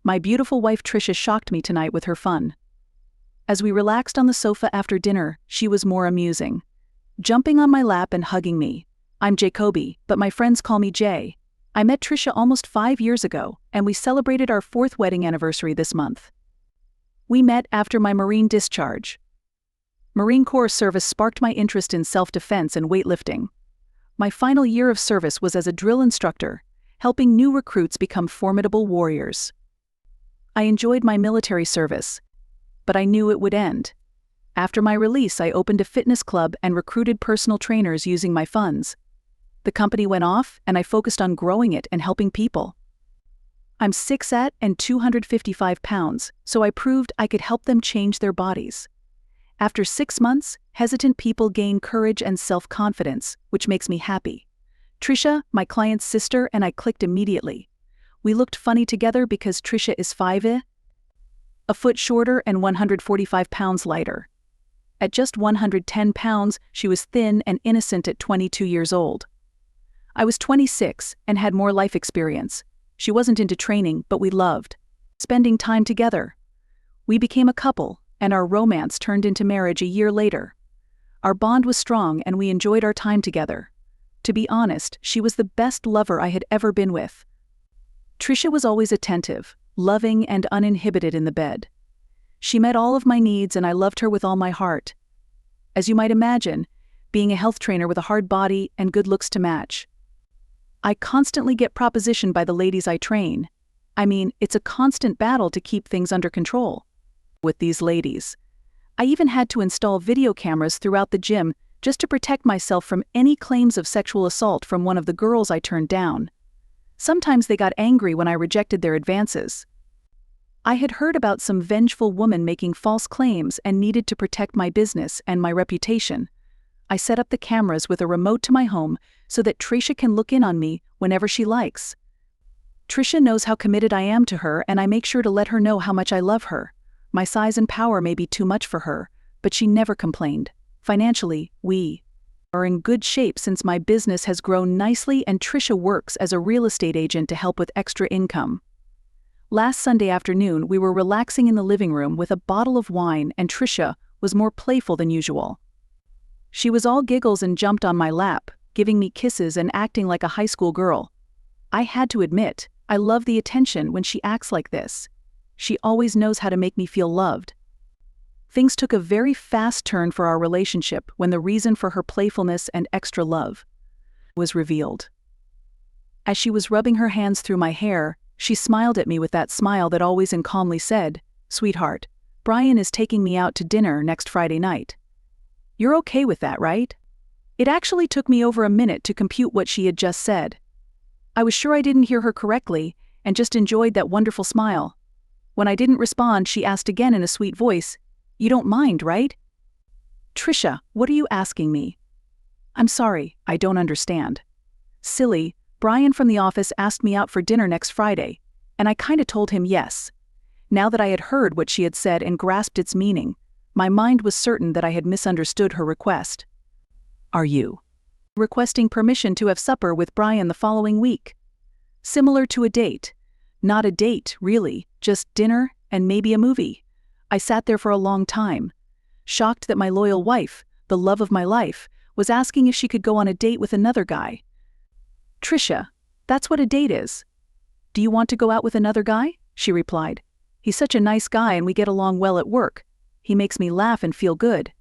My beautiful wife Trisha shocked me tonight with her fun. As we relaxed on the sofa after dinner, she was more amusing. Jumping on my lap and hugging me. I'm Jacoby, but my friends call me Jay. I met Trisha almost 5 years ago, and we celebrated our 4th wedding anniversary this month. We met after my Marine discharge. Marine Corps service sparked my interest in self-defense and weightlifting. My final year of service was as a drill instructor, helping new recruits become formidable warriors. I enjoyed my military service, but I knew it would end. After my release, I opened a fitness club and recruited personal trainers using my funds. The company went off, and I focused on growing it and helping people. I'm 6'8" and 255 pounds, so I proved I could help them change their bodies. After 6 months, hesitant people gain courage and self-confidence, which makes me happy. Trisha, my client's sister, and I clicked immediately. We looked funny together because Trisha is 5', a foot shorter and 145 pounds lighter. At just 110 pounds, she was thin and innocent at 22 years old. I was 26 and had more life experience. She wasn't into training, but we loved spending time together. We became a couple, and our romance turned into marriage a year later. Our bond was strong and we enjoyed our time together. To be honest, she was the best lover I had ever been with. Trisha was always attentive, loving, and uninhibited in the bed. She met all of my needs and I loved her with all my heart. As you might imagine, being a health trainer with a hard body and good looks to match. I constantly get propositioned by the ladies I train. I mean, it's a constant battle to keep things under control with these ladies. I even had to install video cameras throughout the gym just to protect myself from any claims of sexual assault from one of the girls I turned down. Sometimes they got angry when I rejected their advances. I had heard about some vengeful woman making false claims and needed to protect my business and my reputation. I set up the cameras with a remote to my home so that Trisha can look in on me whenever she likes. Trisha knows how committed I am to her, and I make sure to let her know how much I love her. My size and power may be too much for her, but she never complained. Financially, we are in good shape since my business has grown nicely and Trisha works as a real estate agent to help with extra income. Last Sunday afternoon, we were relaxing in the living room with a bottle of wine, and Trisha was more playful than usual. She was all giggles and jumped on my lap, giving me kisses and acting like a high school girl. I had to admit, I love the attention when she acts like this. She always knows how to make me feel loved. Things took a very fast turn for our relationship when the reason for her playfulness and extra love was revealed. As she was rubbing her hands through my hair, she smiled at me with that smile that always and calmly said, "Sweetheart, Brian is taking me out to dinner next Friday night. You're okay with that, right?" It actually took me over a minute to compute what she had just said. I was sure I didn't hear her correctly and just enjoyed that wonderful smile. When I didn't respond, she asked again in a sweet voice, "You don't mind, right?" "Trisha, what are you asking me?" "I'm sorry, I don't understand." "Silly, Brian from the office asked me out for dinner next Friday, and I kinda told him yes." Now that I had heard what she had said and grasped its meaning, my mind was certain that I had misunderstood her request. "Are you requesting permission to have supper with Brian the following week?" Similar to a date. Not a date, really, just dinner and maybe a movie. I sat there for a long time, shocked that my loyal wife, the love of my life, was asking if she could go on a date with another guy. "Trisha, that's what a date is." "Do you want to go out with another guy?" she replied. "He's such a nice guy and we get along well at work. He makes me laugh and feel good.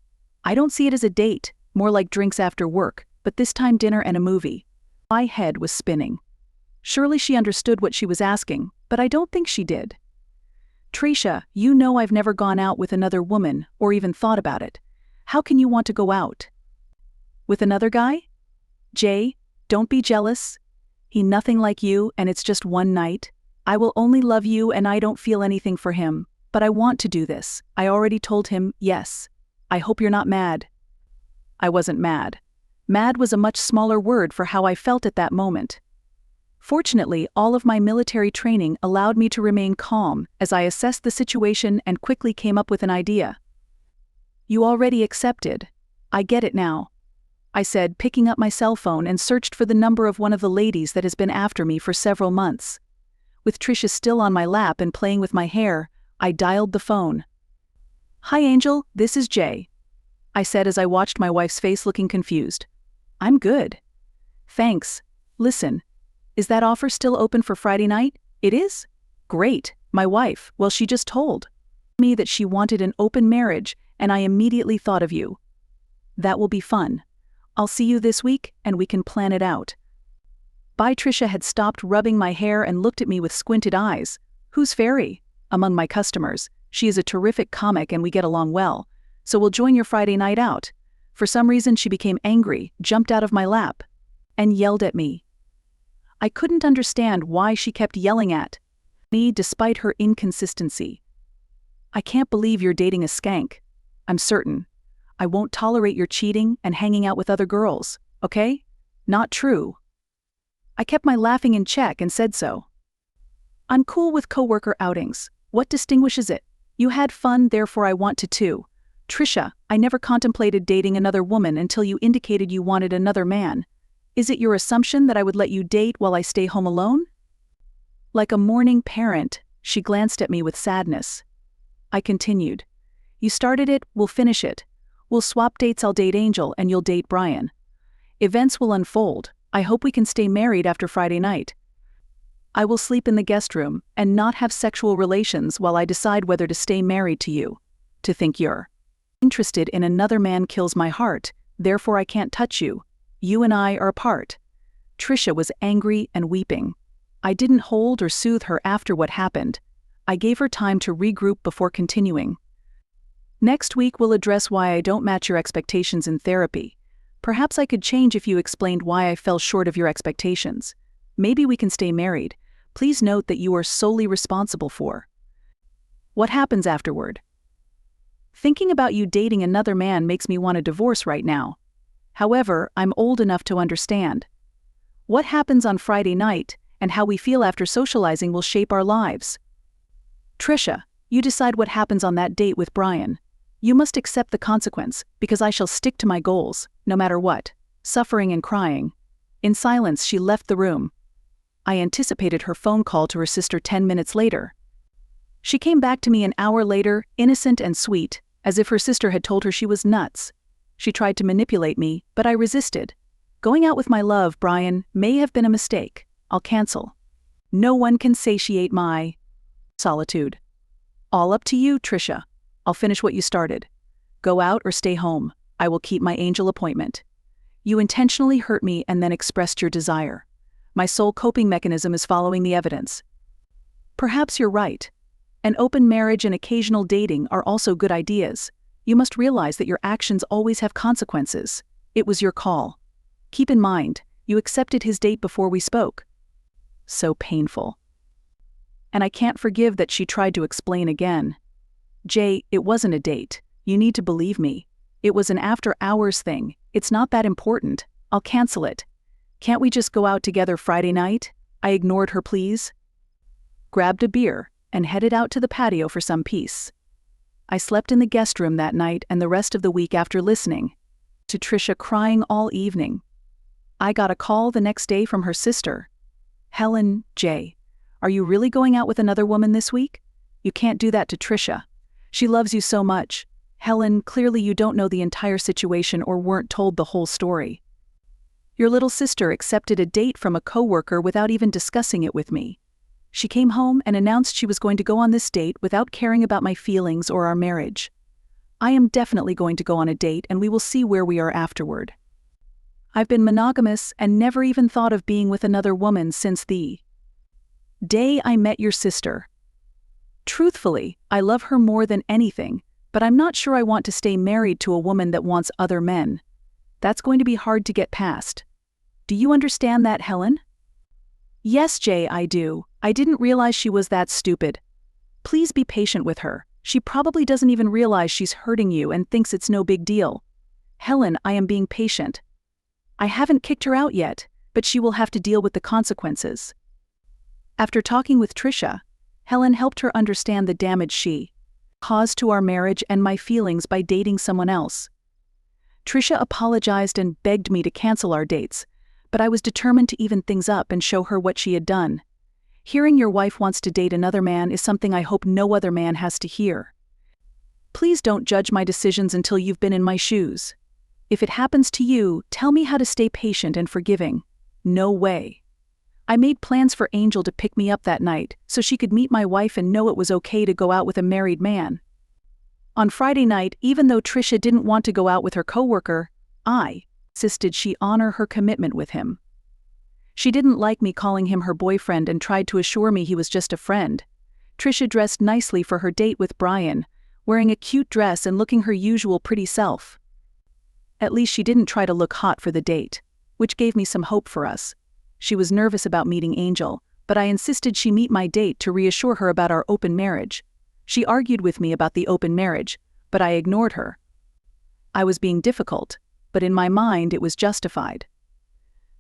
I don't see it as a date, more like drinks after work, but this time dinner and a movie." My head was spinning. Surely she understood what she was asking, but I don't think she did. "Trisha, you know I've never gone out with another woman or even thought about it. How can you want to go out with another guy? Jay, don't be jealous. He nothing like you and it's just one night. I will only love you and I don't feel anything for him, but I want to do this. I already told him yes. I hope you're not mad." I wasn't mad. Mad was a much smaller word for how I felt at that moment. Fortunately, all of my military training allowed me to remain calm as I assessed the situation and quickly came up with an idea. "You already accepted. I get it now," I said, picking up my cell phone and searched for the number of one of the ladies that has been after me for several months. With Trisha still on my lap and playing with my hair, I dialed the phone. "Hi Angel, this is Jay," I said as I watched my wife's face looking confused. "I'm good. Thanks. Listen, is that offer still open for Friday night?" "It is?" "Great. My wife, well, she just told me that she wanted an open marriage, and I immediately thought of you. That will be fun. I'll see you this week, and we can plan it out." Bye. Trisha had stopped rubbing my hair and looked at me with squinted eyes. "Who's Fairy?" "Among my customers. She is a terrific comic and we get along well. So we'll join your Friday night out." For some reason she became angry, jumped out of my lap, and yelled at me. I couldn't understand why she kept yelling at me despite her inconsistency. "I can't believe you're dating a skank. I'm certain. I won't tolerate your cheating and hanging out with other girls, okay?" "Not true." I kept my laughing in check and said so. "I'm cool with coworker outings. What distinguishes it? You had fun, therefore I want to too. Trisha, I never contemplated dating another woman until you indicated you wanted another man. Is it your assumption that I would let you date while I stay home alone?" Like a mourning parent, she glanced at me with sadness. I continued. "You started it, we'll finish it. We'll swap dates. I'll date Angel and you'll date Brian. Events will unfold. I hope we can stay married after Friday night. I will sleep in the guest room and not have sexual relations while I decide whether to stay married to you. To think you're interested in another man kills my heart, therefore I can't touch you. You and I are apart." Trisha was angry and weeping. I didn't hold or soothe her after what happened. I gave her time to regroup before continuing. "Next week we'll address why I don't match your expectations in therapy. Perhaps I could change if you explained why I fell short of your expectations. Maybe we can stay married. Please note that you are solely responsible for what happens afterward. Thinking about you dating another man makes me want a divorce right now. However, I'm old enough to understand. What happens on Friday night and how we feel after socializing will shape our lives. Trisha, you decide what happens on that date with Brian. You must accept the consequence, because I shall stick to my goals, no matter what." Suffering and crying. In silence she left the room. I anticipated her phone call to her sister 10 minutes later. She came back to me an hour later, innocent and sweet, as if her sister had told her she was nuts. She tried to manipulate me, but I resisted. "Going out with my love, Brian, may have been a mistake. I'll cancel. No one can satiate my solitude." "All up to you, Trisha. I'll finish what you started. Go out or stay home. I will keep my Angel appointment. You intentionally hurt me and then expressed your desire. My sole coping mechanism is following the evidence." "Perhaps you're right. An open marriage and occasional dating are also good ideas. You must realize that your actions always have consequences. It was your call. Keep in mind, you accepted his date before we spoke." So painful. And I can't forgive that she tried to explain again. "Jay, it wasn't a date. You need to believe me. It was an after-hours thing. It's not that important. I'll cancel it. Can't we just go out together Friday night?" I ignored her pleas, grabbed a beer, and headed out to the patio for some peace. I slept in the guest room that night and the rest of the week after listening to Trisha crying all evening. I got a call the next day from her sister. "Helen, Jay, are you really going out with another woman this week? You can't do that to Trisha. She loves you so much. Helen, clearly you don't know the entire situation or weren't told the whole story. Your little sister accepted a date from a coworker without even discussing it with me. She came home and announced she was going to go on this date without caring about my feelings or our marriage. I am definitely going to go on a date and we will see where we are afterward. I've been monogamous and never even thought of being with another woman since the day I met your sister. Truthfully, I love her more than anything, but I'm not sure I want to stay married to a woman that wants other men. That's going to be hard to get past. Do you understand that, Helen?" "Yes, Jay, I do. I didn't realize she was that stupid. Please be patient with her. She probably doesn't even realize she's hurting you and thinks it's no big deal. Helen, I am being patient. I haven't kicked her out yet, but she will have to deal with the consequences." After talking with Trisha, Helen helped her understand the damage she caused to our marriage and my feelings by dating someone else. Trisha apologized and begged me to cancel our dates, but I was determined to even things up and show her what she had done. Hearing your wife wants to date another man is something I hope no other man has to hear. Please don't judge my decisions until you've been in my shoes. If it happens to you, tell me how to stay patient and forgiving. No way. I made plans for Angel to pick me up that night so she could meet my wife and know it was okay to go out with a married man. On Friday night, even though Trisha didn't want to go out with her coworker, I insisted she honor her commitment with him. She didn't like me calling him her boyfriend and tried to assure me he was just a friend. Trisha dressed nicely for her date with Brian, wearing a cute dress and looking her usual pretty self. At least she didn't try to look hot for the date, which gave me some hope for us. She was nervous about meeting Angel, but I insisted she meet my date to reassure her about our open marriage. She argued with me about the open marriage, but I ignored her. I was being difficult, but in my mind it was justified.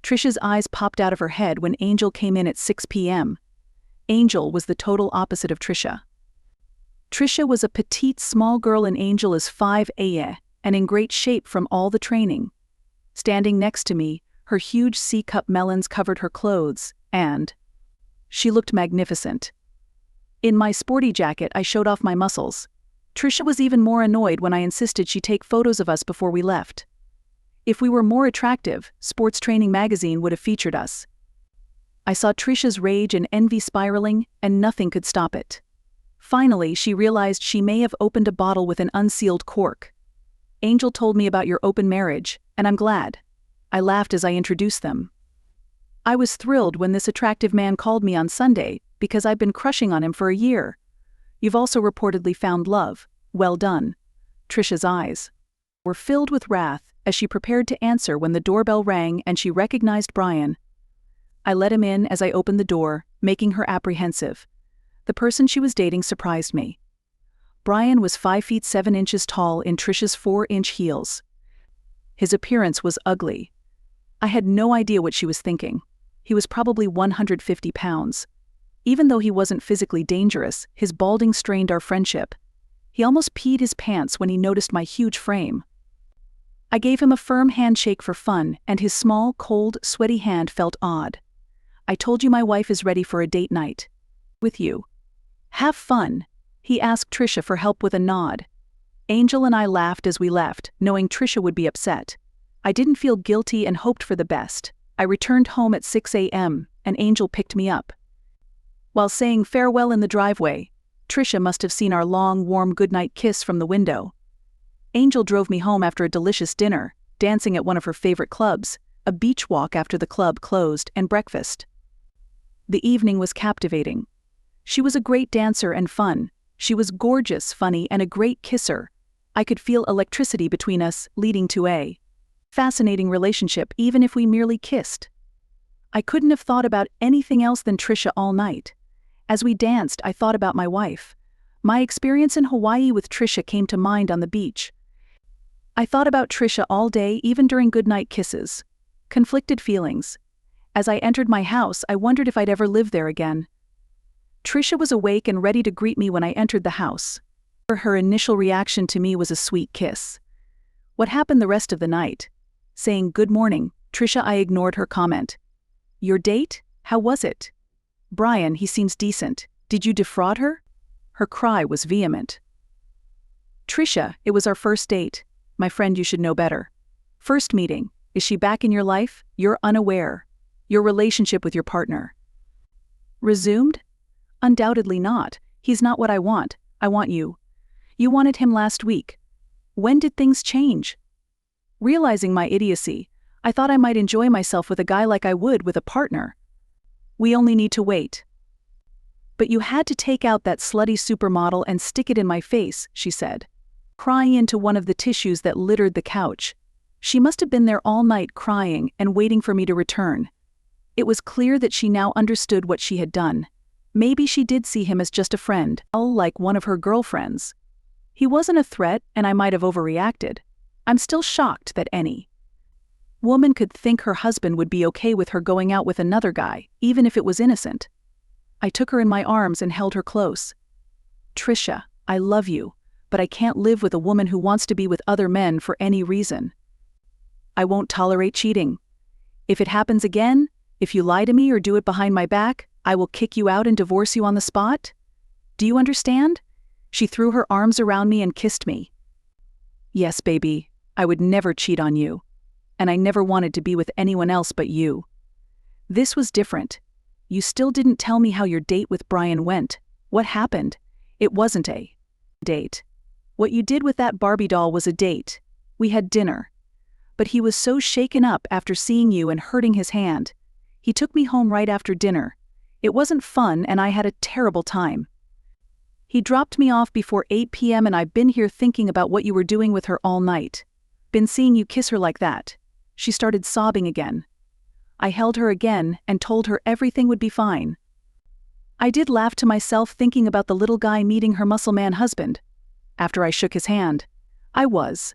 Trisha's eyes popped out of her head when Angel came in at 6 p.m. Angel was the total opposite of Trisha. Trisha was a petite small girl and Angel is 5 AITA and in great shape from all the training. Standing next to me, her huge C-cup melons covered her clothes, and she looked magnificent. In my sporty jacket, I showed off my muscles. Trisha was even more annoyed when I insisted she take photos of us before we left. If we were more attractive, Sports Training magazine would have featured us. I saw Trisha's rage and envy spiraling, and nothing could stop it. Finally, she realized she may have opened a bottle with an unsealed cork. Angel told me about your open marriage, and I'm glad. I laughed as I introduced them. I was thrilled when this attractive man called me on Sunday because I've been crushing on him for a year. You've also reportedly found love. Well done. Trisha's eyes were filled with wrath as she prepared to answer when the doorbell rang and she recognized Brian. I let him in as I opened the door, making her apprehensive. The person she was dating surprised me. Brian was 5 feet 7 inches tall in Trisha's 4-inch heels. His appearance was ugly. I had no idea what she was thinking. He was probably 150 pounds. Even though he wasn't physically dangerous, his balding strained our friendship. He almost peed his pants when he noticed my huge frame. I gave him a firm handshake for fun, and his small, cold, sweaty hand felt odd. I told you my wife is ready for a date night. With you. Have fun. He asked Trisha for help with a nod. Angel and I laughed as we left, knowing Trisha would be upset. I didn't feel guilty and hoped for the best. I returned home at 6 a.m., and Angel picked me up. While saying farewell in the driveway, Trisha must have seen our long, warm goodnight kiss from the window. Angel drove me home after a delicious dinner, dancing at one of her favorite clubs, a beach walk after the club closed, and breakfast. The evening was captivating. She was a great dancer and fun. She was gorgeous, funny, and a great kisser. I could feel electricity between us, leading to a fascinating relationship even if we merely kissed. I couldn't have thought about anything else than Trisha all night. As we danced, I thought about my wife. My experience in Hawaii with Trisha came to mind on the beach. I thought about Trisha all day, even during goodnight kisses. Conflicted feelings. As I entered my house, I wondered if I'd ever live there again. Trisha was awake and ready to greet me when I entered the house. Her initial reaction to me was a sweet kiss. What happened the rest of the night? Saying good morning, Trisha, I ignored her comment. Your date? How was it? Brian, he seems decent. Did you defraud her? Her cry was vehement. Trisha, it was our first date. My friend, you should know better. First meeting. Is she back in your life? You're unaware. Your relationship with your partner. Resumed? Undoubtedly not. He's not what I want. I want you. You wanted him last week. When did things change? Realizing my idiocy, I thought I might enjoy myself with a guy like I would with a partner. We only need to wait. But you had to take out that slutty supermodel and stick it in my face, she said, crying into one of the tissues that littered the couch. She must have been there all night crying and waiting for me to return. It was clear that she now understood what she had done. Maybe she did see him as just a friend, like one of her girlfriends. He wasn't a threat, and I might have overreacted. I'm still shocked that any woman could think her husband would be okay with her going out with another guy, even if it was innocent. I took her in my arms and held her close. Trisha, I love you, but I can't live with a woman who wants to be with other men for any reason. I won't tolerate cheating. If it happens again, if you lie to me or do it behind my back, I will kick you out and divorce you on the spot? Do you understand? She threw her arms around me and kissed me. Yes, baby, I would never cheat on you. And I never wanted to be with anyone else but you. This was different. You still didn't tell me how your date with Brian went. What happened? It wasn't a date. What you did with that Barbie doll was a date. We had dinner. But he was so shaken up after seeing you and hurting his hand. He took me home right after dinner. It wasn't fun and I had a terrible time. He dropped me off before 8 p.m. and I've been here thinking about what you were doing with her all night. Been seeing you kiss her like that. She started sobbing again. I held her again and told her everything would be fine. I did laugh to myself thinking about the little guy meeting her muscle man husband. After I shook his hand, I was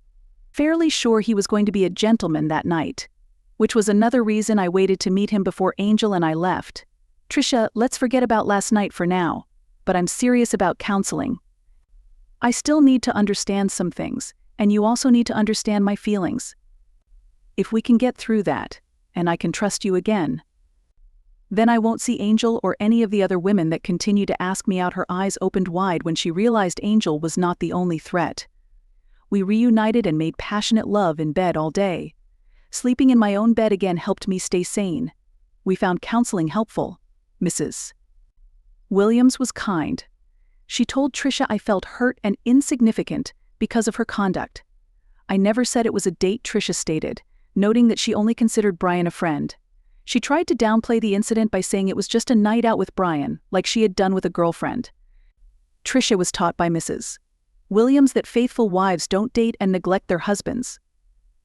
fairly sure he was going to be a gentleman that night, which was another reason I waited to meet him before Angel and I left. Trisha, let's forget about last night for now, but I'm serious about counseling. I still need to understand some things, and you also need to understand my feelings. If we can get through that, and I can trust you again, then I won't see Angel or any of the other women that continue to ask me out. Her eyes opened wide when she realized Angel was not the only threat. We reunited and made passionate love in bed all day. Sleeping in my own bed again helped me stay sane. We found counseling helpful. Mrs. Williams was kind. She told Trisha I felt hurt and insignificant because of her conduct. I never said it was a date, Trisha stated, noting that she only considered Brian a friend. She tried to downplay the incident by saying it was just a night out with Brian, like she had done with a girlfriend. Trisha was taught by Mrs. Williams that faithful wives don't date and neglect their husbands.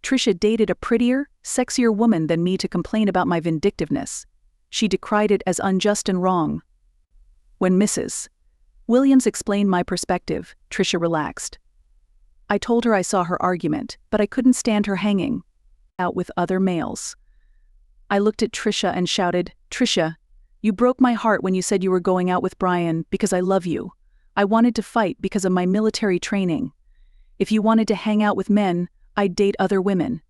Trisha dated a prettier, sexier woman than me to complain about my vindictiveness. She decried it as unjust and wrong. When Mrs. Williams explained my perspective, Trisha relaxed. I told her I saw her argument, but I couldn't stand her hanging out with other males. I looked at Trisha and shouted, Trisha, you broke my heart when you said you were going out with Brian because I love you. I wanted to fight because of my military training. If you wanted to hang out with men, I'd date other women.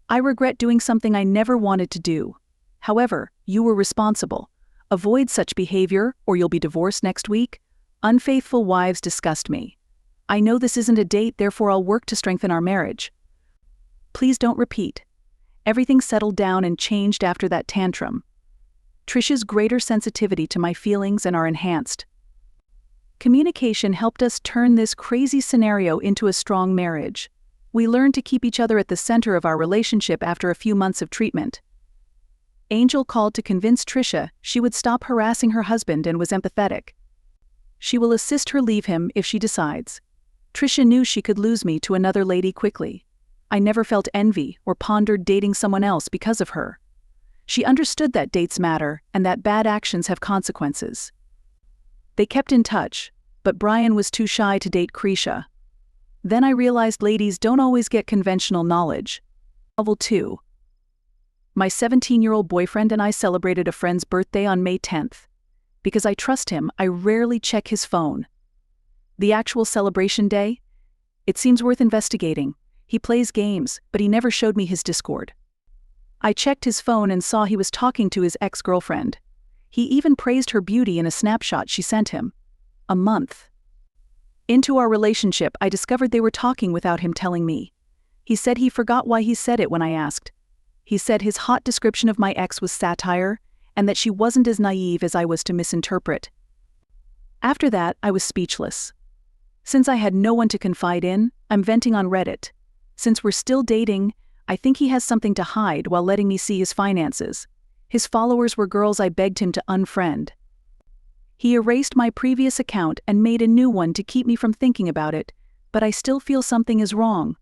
I regret doing something I never wanted to do. However, you were responsible. Avoid such behavior or you'll be divorced next week. Unfaithful wives disgust me. I know this isn't a date, therefore I'll work to strengthen our marriage. Please don't repeat. Everything settled down and changed after that tantrum. Trisha's greater sensitivity to my feelings and are enhanced. Communication helped us turn this crazy scenario into a strong marriage. We learned to keep each other at the center of our relationship after a few months of treatment. Angel called to convince Trisha she would stop harassing her husband and was empathetic. She will assist her leave him if she decides. Trisha knew she could lose me to another lady quickly. I never felt envy or pondered dating someone else because of her. She understood that dates matter and that bad actions have consequences. They kept in touch, but Brian was too shy to date Krisha. Then I realized ladies don't always get conventional knowledge. Level 2. My 17-year-old boyfriend and I celebrated a friend's birthday on May 10th. Because I trust him, I rarely check his phone. The actual celebration day? It seems worth investigating. He plays games, but he never showed me his Discord. I checked his phone and saw he was talking to his ex-girlfriend. He even praised her beauty in a snapshot she sent him. A month into our relationship, I discovered they were talking without him telling me. He said he forgot why he said it when I asked. He said his hot description of my ex was satire, and that she wasn't as naive as I was to misinterpret. After that, I was speechless. Since I had no one to confide in, I'm venting on Reddit. Since we're still dating, I think he has something to hide while letting me see his finances. His followers were girls I begged him to unfriend. He erased my previous account and made a new one to keep me from thinking about it, but I still feel something is wrong.